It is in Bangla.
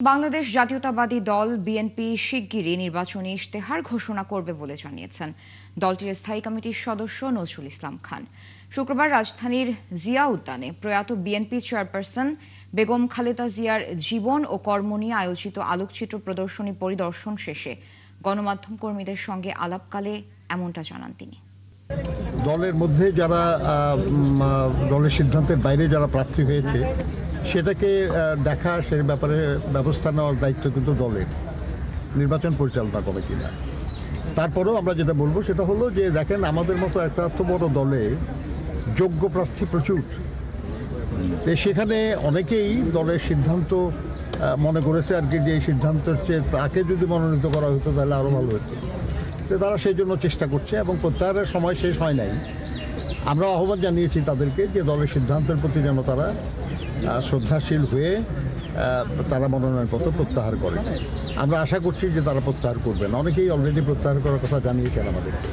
বাংলাদেশ জাতীয়তাবাদী দল বিএনপি শিগগিরই নির্বাচনী ইশতেহার ঘোষণা করবে বলে জানিয়েছেন দলটির স্থায়ী কমিটির সদস্য নজরুল ইসলাম খান। শুক্রবার রাজধানীর জিয়া উদ্যানে প্রয়াত বিএনপি চেয়ারপারসন বেগম খালেদা জিয়ার জীবন ও কর্ম নিয়ে আয়োজিত আলোকচিত্র প্রদর্শনী পরিদর্শন শেষে গণমাধ্যম কর্মীদের সঙ্গে আলাপকালে এমনটা জানান তিনি। দলের মধ্যে যারা দলের সিদ্ধান্তের বাইরে যারা প্রার্থী হয়েছে সেটাকে দেখা, সে ব্যাপারে ব্যবস্থা নেওয়ার দায়িত্ব কিন্তু দলের, নির্বাচন পরিচালনা করে কিনা। তারপরেও আমরা যেটা বলবো সেটা হলো যে দেখেন, আমাদের মতো একটা এত বড় দলে যোগ্য প্রার্থী প্রচুর, সেখানে অনেকেই দলের সিদ্ধান্ত মনে করেছে আর কি যে এই সিদ্ধান্তের চেয়ে তাকে যদি মনোনীত করা হতো তাহলে আরও ভালো হতো। তো তারা সেই জন্য চেষ্টা করছে এবং প্রত্যাহারের সময় শেষ হয় নাই। আমরা আহ্বান জানিয়েছি তাদেরকে যে দলের সিদ্ধান্তের প্রতি যেন তারা শ্রদ্ধাশীল হয়ে তারা মনোনয়নপত্র প্রত্যাহার করে। আমরা আশা করছি যে তারা প্রত্যাহার করবেন। অনেকেই অলরেডি প্রত্যাহার করার কথা জানিয়েছেন আমাদেরকে।